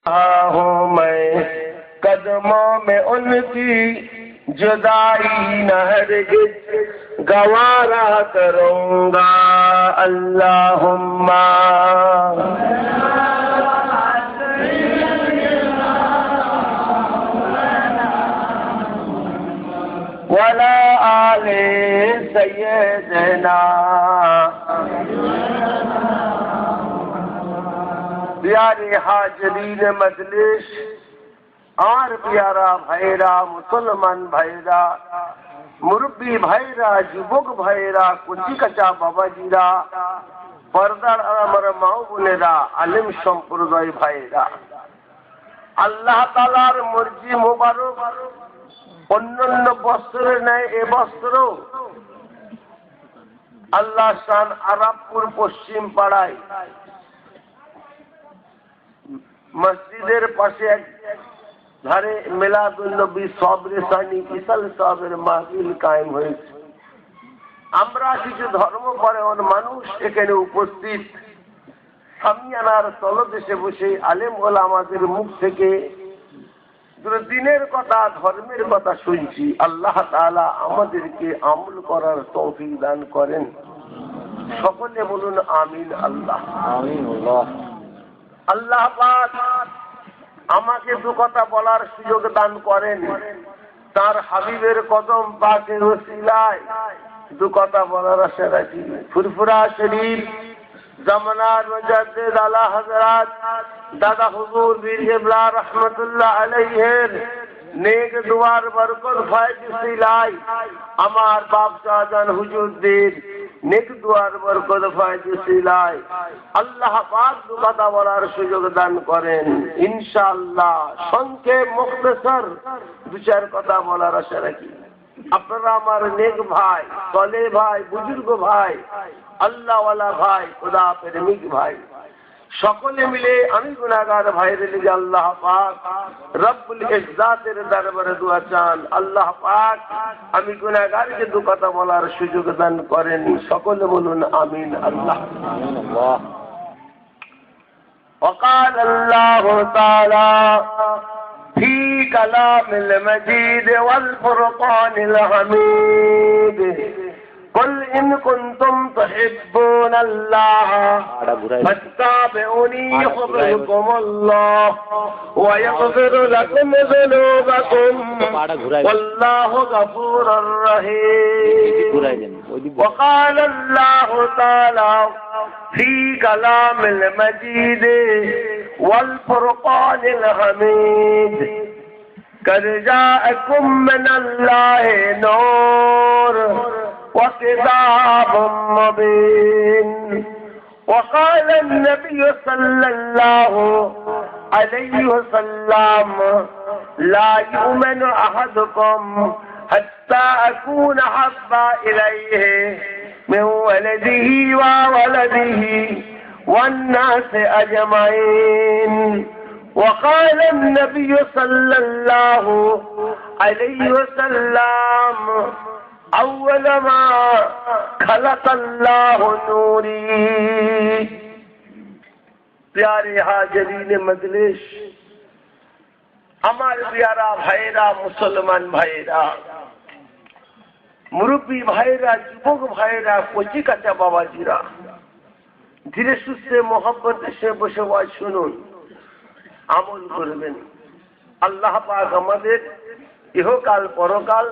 हूँ मैं कदमों में उनकी जुदाई न हरगिज़ गवारा करूँगा। अल्लाहुम्मा वला आले सय्यदना। प्यारे हाजरीन मजलिस और प्यारा भाईरा, मुसलमान भाईरा, मुरब्बी भाईरा, যুবক ভাইরা, কচি কাঁচা বাবাজিরা, পর্দার আমার মা বোনেরা, আলেম সম্প্রদায় ভাইরা, আল্লাহ তাআলার মর্জি মোবারক অন্যান্য বছরের ন্যায় এ বছরও আল্লাহ শান আরাবপুর পশ্চিম পাড়ায় মসজিদের পাশে এক ধারে মিলাদুন নবী সবরে সানি বিশাল সাহেবের মাহফিল কায়েম হয়েছে। আমরা কিছু ধর্মপরায়ণ মানুষ এখানে উপস্থিত সামিয়ানার তলদেশে বসে আলেম ওলামাদের মুখ থেকে দিনের কথা, ধর্মের কথা শুনছি। আল্লাহ তাআলা আমাদেরকে আমল করার তৌফিক দান করেন। সকলে বলুন আমিন। আল্লাহ আমিন। আল্লাহ পাক আমাকে দু কথা বলার সুযোগ দান করেন। তার হাবিবের কদম পাকের ওসিলায় দু কথা বলার আশা রাখি। ফুরফুরা শরীফ জামানার মুজাদ্দিদ আলা হযরত দাদা হুজুর বীর কিবলা রাহমাতুল্লাহ আলাইহির নেক দুয়ার বরকত ফয়েজ ওসিলায় আমার বাপ শাহজান হুজুরদের নেক দুয়ার বরকত ফয়েজ ওসিলায় আল্লাহ পাক দু কথা বলার সুযোগ দান করেন ইনশাআল্লাহ। সংক্ষেপ মুখতাসর দু চার কথা বলার আশা রাখি। আপনারা আমার নেক ভাই, সলে ভাই, বুজুর্গ ভাই, আল্লাহওয়ালা ভাই, খোদা প্রেমিক ভাই, সকলে মিলে আমি গুনাহগার ভাইদের লিগে আল্লাহ পাক রব্বুল ইজ্জাতের দরবারে দোয়া চান। আল্লাহ পাক আমি গুনাহগারকে দু কথা বলার সুযোগ দান করেন। সকলে বলুন আমিন। আল্লাহ আল্লাহ। وقال الله تعالى في كلام المجيد والفرقان الحميد قل إن كنتم تحبون الله فاتبعوني يحببكم الله ويغفر لكم ذنوبكم والله غفور رحيم. وقال الله تعالى في كلام المجيد والفرقان الحميد قد جاءكم من الله نور وكتاب مبين. وقال النبي صلى الله عليه وسلم لا يؤمن أحدكم حتى أكون أحب إليه من ولده وولده والناس أجمعين. وقال النبي صلى الله عليه وسلم أول ما خلق الله نوري. प्यारे हाजरीन मजलिस, আমার প্যারা ভাইরা, মুসলমান ভাইরা, মুরব্বী ভাইরা, যুবক ভাইরা, কচি কাঁচা বাবাজিরা, ধীরে সুস্থে মোহাম্মত এসে বসে ওয়াজ শুনুন, আমল করবেন। আল্লাহ পাক আমাদের ইহকাল পরকাল,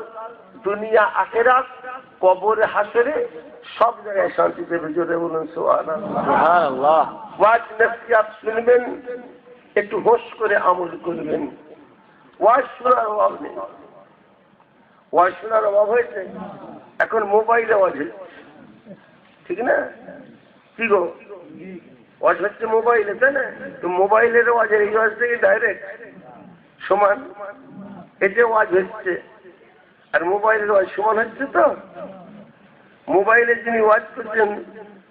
দুনিয়া আখিরাত, কবর হাসরে সব জায়গায় শান্তি দেবে। জোরে বলুন সুবহানাল্লাহ। ওয়াজ নসিহত শুনবেন, একটু হোশ করে আমল করবেন। ওয়াজ শোনার অভাব নেই। ওয়াজ শোনার অভাব হয়েছে, এখন মোবাইলে ওয়াজ হচ্ছে, ঠিক না? কি গো, ওয়াজ হচ্ছে মোবাইলে, তাই না? তো মোবাইলের ওয়াজের এই ওয়াজ থেকে ডাইরেক্ট সমান, এতে ওয়াজ হচ্ছে আর মোবাইলের ওয়াজ সমান হচ্ছে। তো মোবাইলে যিনি ওয়াজ করছেন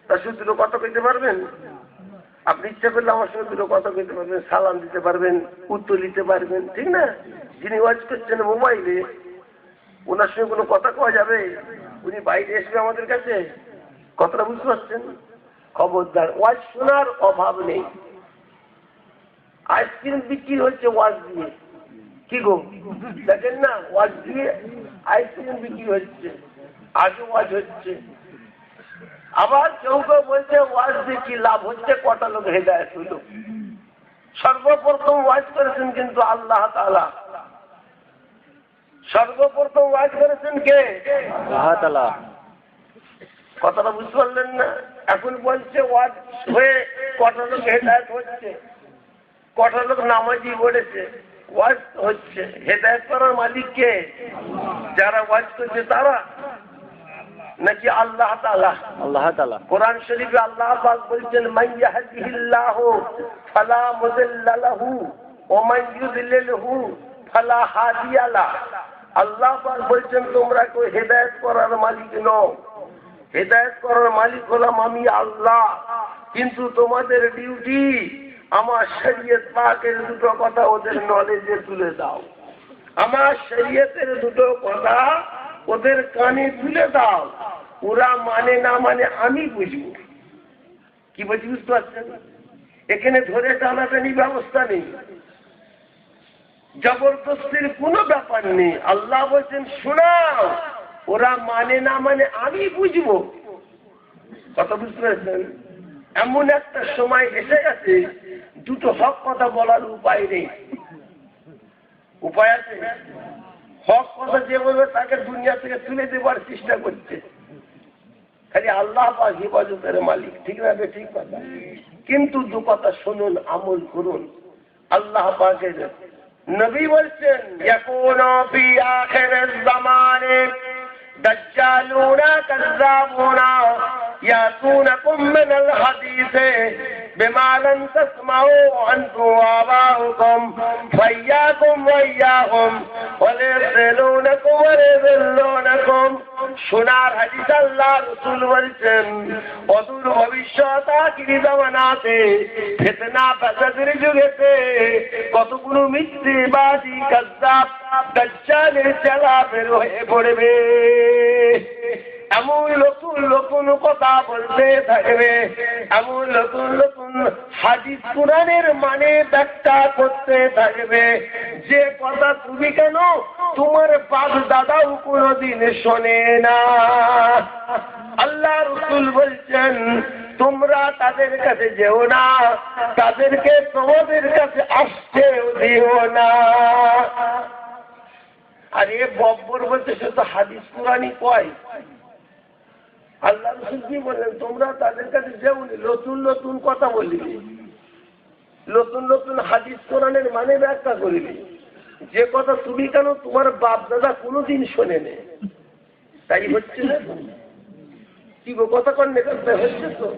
তার শুধু দুটো কথা কইতে পারবেন। আপনি ইচ্ছা করলে আমার সঙ্গে দুটো কথা কইতে পারবেন, সালাম দিতে পারবেন, উত্তর দিতে পারবেন, ঠিক না? যিনি ওয়াজ করছেন মোবাইলে, ওনার সঙ্গে কোনো কথা কওয়া যাবে? উনি বাইরে আসবে আমাদের কাছে, কথাটা বুঝতে পারছেন? খবরদার, ওয়াজ শোনার অভাব নেই। আইসক্রিম বিক্রি হচ্ছে ওয়াজ দিয়ে, কি গো দেখেন না, ওয়াজ দিয়ে আইসক্রিম বিক্রি হচ্ছে, আগে ওয়াজ হচ্ছে। আবার কেউ কেউ বলছে ওয়াজ দিয়ে কি লাভ হচ্ছে, কটা লোক হেদায়েত হইল। সর্বপ্রথম ওয়াজ করেছেন কিন্তু আল্লাহ তাআলা। সর্বপ্রথম ওয়াজ করেছেন কে? আল্লাহ তাআলা। কথাটা বুঝতে পারলেন না? এখন বলছে ওয়াজ হয়ে কটা লোক হেদায়েত হচ্ছে, কটা লোক নামাজি পড়েছে, ওয়াজ হচ্ছে। হেদায়েত করার মালিক কে? যারা ওয়াজ করছে তারা নাকি আল্লাহ তাআলা? আল্লাহ তাআলা। কোরআন শরীফে আল্লাহ পাক বলছেন মান ইয়াহদিহিল্লাহু ফালা মুদিল্লা লাহু ওয়া মান ইউদ্লিলহু ফালা হাদিয়া লাহু। আল্লাহ পাক বলছেন তোমরা কেউ হেদায়েত করার মালিক নও, হেদায়েত করার মালিক হলাম আমি আল্লাহ। কিন্তু তোমাদের ডিউটি আমার শরীয়ত পাকের দুটো কথা ওদের নলেজে তুলে দাও, আমার শরীয়তের দুটো কথা ওদের কানে তুলে দাও। ওরা মানে না মানে আমি বুঝবো। কি বলছি বুঝতে পারছেন? এখানে ধরে টানাটানি ব্যবস্থা নেই, জবরদস্তির কোনো ব্যাপার নেই। আল্লাহ বলছেন শোনাও, ওরা মানে না মানে আমি বুঝবো। কথা বুঝতে পারছেন? এমন একটা সময় এসে গেছে দুটো হক কথা বলার উপায় নেই। উপায় আছে? হক কথা যে বলবে তাকে দুনিয়া থেকে তুলে দেবার চেষ্টা করছে। খালি আল্লাহ পাক হিফাজতের মালিক, ঠিক না? ঠিক কথা। কিন্তু দু কথা শুনুন, আমল করুন। আল্লাহ পাকের নবী বলছেন ইয়াকুনু ফি আখিরিজ জামানে দাজ্জালুনা কাযযাবুনা ইয়াতুনাকুম মিনাল হাদিসে বিমা লাম তাসমাউ আনতু আবাউকুম ফাইয়াকুম ওয়াইয়াহুম ওয়ালাযিলুনাকুম ওয়ালাযিলুনাকুম। সোনার হাদিস আল্লাহ রাসূল বলছেন অদূর ভবিষ্যৎ আখিরি জামানাতে ফিতনা ফাসাদের যুগেতে কতগুলো মিথ্যাবাদী কাযযাব দাজ্জালের চালা বের হয়ে পড়বে। এমন নতুন নতুন কথা বলতে থাকবে, এমন নতুন নতুন হাদিস কোরআনের মানে ব্যাখ্যা করতে থাকবে যে কথা তুমি কেন তোমার বাপ দাদাও কোনোদিন শোনে না। আল্লাহ রাসূল বলছেন তোমরা তাদের কাছে যেও না, তাদেরকে তোমাদের কাছে আসতেও দিও না। আরে বব্বর বলতে সে তো হাদিস কোরআনই কয়। আল্লাহ রাসূল কি বলেন? তোমরা তাদের কাছে যেও না, নতুন নতুন কথা বলিবে, নতুন নতুন হাদিস কোরআনের মানে ব্যাখ্যা করিবে যে কথা তুমি কেন তোমার বাপ দাদা কোনোদিন শোনে নে। তাই হচ্ছে না? কি গো কথা কন্যা করতে হচ্ছে তো?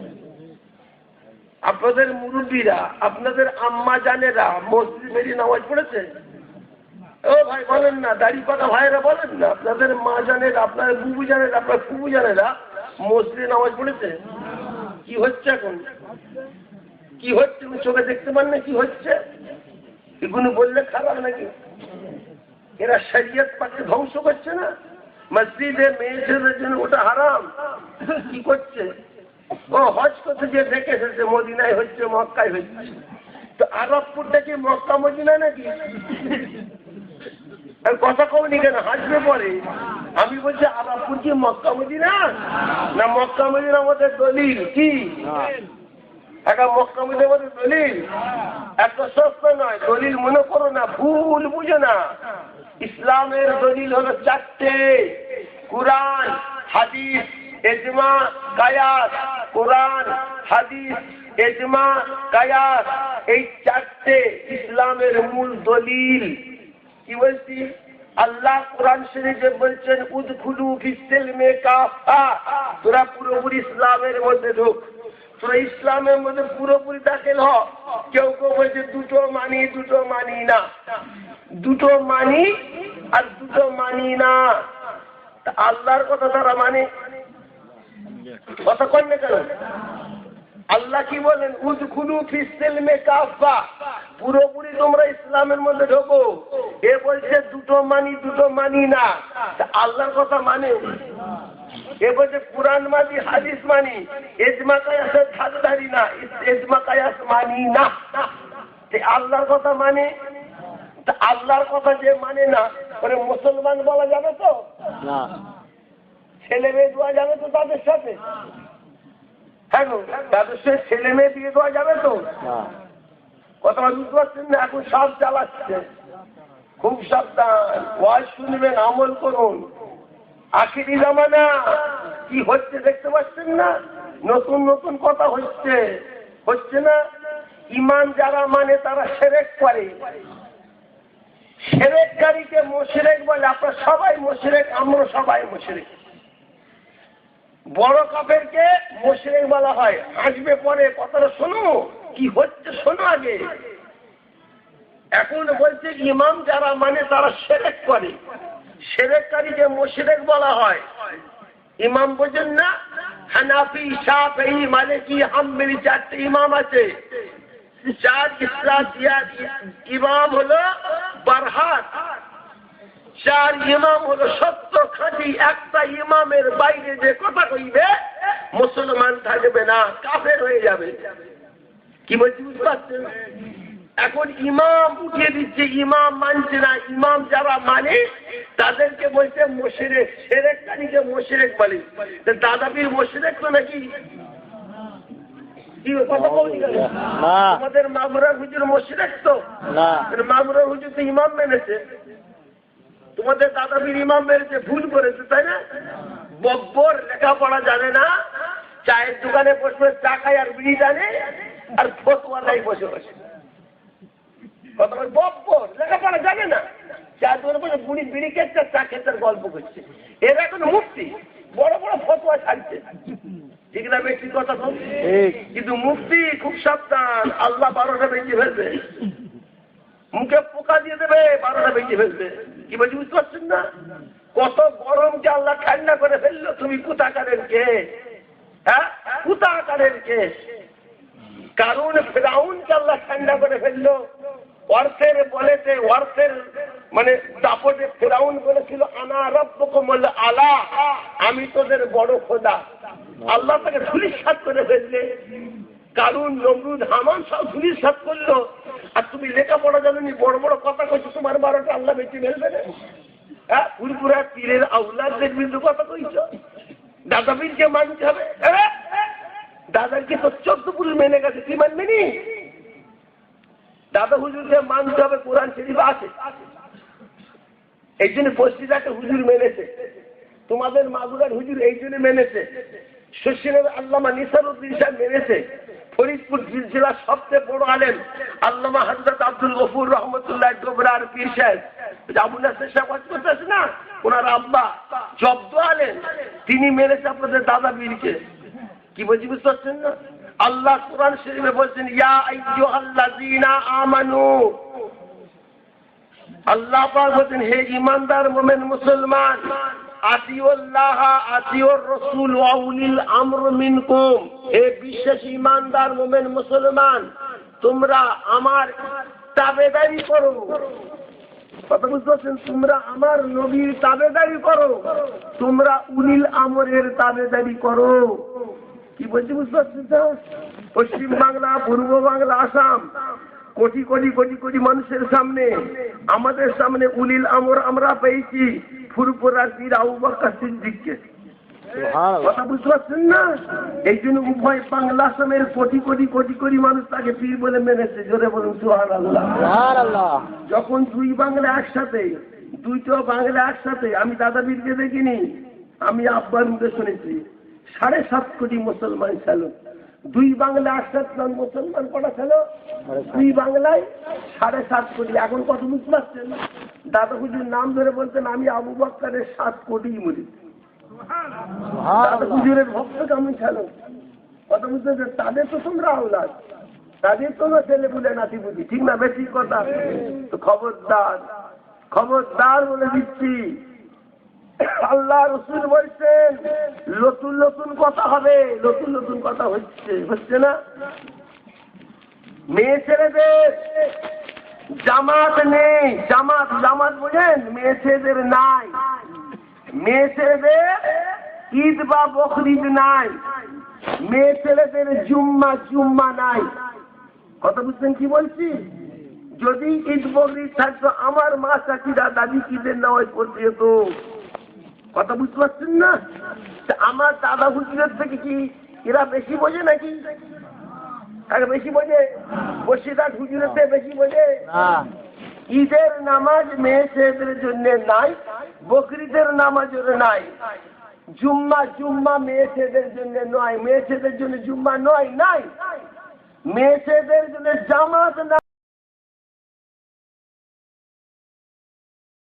আপনাদের মুরব্বীরা, আপনাদের আম্মা জানেরা মসজিদে নামাজ পড়েছে? ও ভাই বলেন না, দাড়ি পাকা ভাইরা বলেন না, আপনাদের মা জানেরা, আপনার বুবু জানেরা, আপনার ফুবু জানেরা মসজিদে নামাজ পড়েছে? কি হচ্ছে এখন? কি হচ্ছে চোখে দেখতে পান না? কি হচ্ছে? এগুলো বললে খারাপ নাকি? এরা শরীয়ত পাকে ধ্বংস করছে না? মসজিদে মেয়ে ছেলেদের জন্য ওটা হারাম। কি করছে? ও হজ করতে যে দেখে এসেছে মদিনায় হচ্ছে, মক্কায় হচ্ছে। তো আরবপুরটা কি মক্কা মদিনা নাকি? কথা কমনি কেন? হাসবে পরে। আমি বলছি আরবপুর কি মক্কা মদিনা? না মক্কা মদিনা আমাদের দলিল কি? একটা মক্কা মদিনা আমাদের দলিল, একটা সস্তা নয়। দলিল মনে করো না, ভুল বুঝো না। ইসলামের দলিল হলো চারটে: কুরআন, হাদিস, ইজমা, কিয়াস। কুরআন, হাদিস, ইজমা, কিয়াস, এই চারটে ইসলামের মূল দলিল। কি বলছি? আল্লাহ কোরআন শরীফে বলছেন উদখুলু ফিস-সিলমি কাফা, তোরা পুরোপুরি ইসলামের মধ্যে ঢোক, তোরা ইসলামের মধ্যে পুরোপুরি দাখিল হ। কেউ কেউ বলছে দুটো মানি, দুটো মানি না। দুটো মানি আর দুটো মানি না। আল্লাহর কথা তারা মানে কথা কন না কেন? আল্লাহ কি বলেন? উদখুলু ফিস-সিলমি কাফা, পুরোপুরি তোমরা ইসলামের মধ্যে ঢোকো। এ বলছে দুটো মানি, দুটো মানি না। আল্লাহর কথা মানে? এ বলছে কুরআন মানি, হাদিস মানি, ইজমা কিয়াসের ধারধারি না, ইজমা কিয়াস মানি না। আল্লাহর কথা মানে, আল্লাহর কথা যে মানে না ওরে মুসলমান বলা যাবে তো? না। ছেলে মেয়ে দেওয়া যাবে তো তাদের সাথে? হ্যাঁ গো, তাদের সাথে ছেলে মেয়ে দিয়ে দেওয়া যাবে তো? কথা বুঝতে পারছেন না? এখন সব চালাচ্ছে। খুব সাবধান, ওয়াজ শুনবেন, আমল করুন। আখিরি জামানা কি হচ্ছে দেখতে পাচ্ছেন না? নতুন নতুন কথা হচ্ছে, হচ্ছে না? ইমান যারা মানে তারা শিরক করে। শিরককারীকে মুশরিক বলে। আপনারা সবাই মুশরিক, আমরা সবাই মুশরিক। বড় কাফেরকে মুশরিক বলা হয়। আসবে পরে, কথাটা শোনো কি হচ্ছে, শোনো আগে। এখন বলছে ইমাম যারা মানে তারা শিরক করে, শিরককারীকে মুশরিক বলা হয়। ইমাম বোঝেন না? হানাফি, শাফিঈ, মালিকি, হাম্বলি চারটে ইমাম আছে। চার ইমাম হলো বারহাত, চার ইমাম হলো সত্য খাঁটি। একটা ইমামের বাইরে যে কথা কইবে মুসলমান থাকবে না, কাফের হয়ে যাবে। কি বলছি বুঝতে পারছেন? এখন ইমাম উঠিয়ে দিচ্ছে, ইমাম মানছে না। ইমাম যারা মানে তাদেরকে বলছে মুশরিক, শিরককারীকে মুশরিক বলে। দাদাপীর মুশরিক তো নাকি? আমাদের মামুরা হুজুর মুশরিক তো না? মামুরা হুজুর তো ইমাম মেনেছে, তোমাদের দাদাপীর ইমাম মেনেছে, ভুল করেছে তাই না? বব্বর লেখাপড়া জানে না, চায়ের দোকানে বসে চা খায় আর বিড়ি জানে, আর ফতোয়ালাই বসে বসে কথা বলে। বব্বর লেখাপড়া জানে না, চায়ের দোকানে বসে বুড়ি বিড়ি খেচ্ছে, চা খেতে গল্প করছে। এরা এখন মুফতি, বড় বড় ফতোয়া ছাড়ছে। ঠিক না বেশি কথা তো? কিন্তু মুফতি খুব সাবধান, আল্লাহ 12টা বেঁচে ফেলবে, মুখে পোকা দিয়ে দেবে, 12টা বেঁচে ফেলবে। কি বলছি বুঝতে পারছেন না? কত গরমকে আল্লাহ ঠান্ডা করে ফেললো। তুমি কুতাকারের কে? হ্যাঁ, কুতাকারের কে? কারণ ফেরাউনকে আল্লাহ ঠান্ডা করে ফেললো। অর্থের বলেছে, অর্থের মানে দাপটে ফেরাউন বলেছিল আনা রাব্বুকুমুল আলা, আমি তোদের বড় খোদা। আল্লাহ তাকে ধূলিসাৎ করে ফেললে। কারণ নমরুদ, হামান সব ধূলিসাৎ করলো। আর তুমি লেখাপড়া জানোনি, বড় বড় কথা কইছো, তোমার 12টা আল্লাহ বেঁচে ফেলবে না? হ্যাঁ, পুরপুরা পীরের আউলাদদের বিরুদ্ধে কথা কইছো। দাদাপীরকে মানতে হবে। দাদাকে তো 14 পুরুষ মেনে গেছে, তুই মানবি নি? দাদা হুজুরকে মানতে হবে, কোরআন শরীফ আছে। এই জন্য পশ্চিমাকে হুজুর মেনেছে, তোমাদের মাগুরার হুজুর এই জন্য মেনেছে, শশীনের আল্লামা নিসারউদ্দিন সাহেব মেনেছে, ফরিদপুর জেলার সবচেয়ে বড় আলেম আল্লামা হযরত আব্দুল গফুর রহমতুল্লাহ ডোবরার পীর সাহেব, আবু নাসের সাহেব ওয়াজ করতেছে না, ওনার আব্বা জব্দ আলেম, তিনি মেনেছে আপনাদের দাদা পীরকে। কি বলছি বুঝতে পারছেন না? আল্লাহ কোরআন শরীফে বলছেন ইয়া আইয়ুহাল্লাযীনা আমানু, আল্লাহ পাক বলছেন হে ঈমানদার মুমিন মুসলমান, আতিউল্লাহ আতিউর রাসূল ওয়া উলিল আমর মিনকুম, হে বিশ্বাসী ঈমানদার মুমিন মুসলমান তোমরা আমার তাবেদারি করো। কথা বুঝতে পারছেন? তোমরা আমার নবীর তাবেদারি করো, তোমরা উলিল আমরের তাবেদারি করো। কি বলছি বুঝতে পারছেন? পশ্চিম বাংলা, পূর্ব বাংলা, আসাম, কোটি কোটি কোটি কোটি মানুষের সামনে, আমাদের সামনে উলিল আমর আমরা পেয়েছি ফুরফুরার পীর আবু বকর সিদ্দিককে। কথা বুঝতে পারছেন না? এই জন্য উভয় বাংলা আসামের কোটি কোটি কোটি কোটি মানুষ তাকে পীর বলে মেনেছে। জোরে বলুন সুবহানাল্লাহ। যখন দুই বাংলা একসাথে, দুইটা বাংলা একসাথে, আমি দাদা পীরকে দেখিনি, আমি আব্বার মুখে শুনেছি, 7.5 কোটি মুসলমান ছিল। দুই বাংলা একসাথে মুসলমান কটা ছিল? দুই বাংলায় 7.5 কোটি। এখন কত বুঝতে পারছেন? দাদা হুজুর নাম ধরে বলতেন আমি আবু বকরের 7 কোটি মুরিদ। দাদা হুজুরের ভক্ত কেমন ছিল? কত বুঝতে পারছেন? তাদের তো তোমরা আওলাদ, তাদের তোমরা ছেলে বলে নাতি বুঝি। ঠিক না বেশি কথা? তো খবরদার, খবরদার বলে দিচ্ছি, আল্লাহ রসুল বলছেন নতুন নতুন কথা হবে, নতুন নতুন কথা হচ্ছে না? মেয়ে ছেলেদের জামাত নেই, জামাত জামাত বোঝেন? মেয়ে ছেলেদের নাই, মেয়ে ছেলেদের ঈদ বা বকরিদ নাই, মেয়ে ছেলেদের জুম্মা জুম্মা নাই। কথা বুঝছেন কি বলছি? যদি ঈদ বকরি থাকতো আমার মা চাচিরা দাদি কিদের নামাজ পড়তে হতো। কথা বুঝতে পারছেন না? তা আমার দাদা হুজুরের থেকে কি এরা বেশি বোঝে নাকি? আগে বেশি বোঝে? বসিরহাট হুজুরের থেকে বেশি বোঝে? ঈদের নামাজ মেয়ে ছেলেদের জন্য নাই, বকরিদের নামাজের নাই। জুম্মা মেয়ে ছেলেদের জন্য নয়, মেয়ে ছেলেদের জন্য জুম্মা নয়, নাই। মেয়ে ছেলেদের জন্য জামাত না।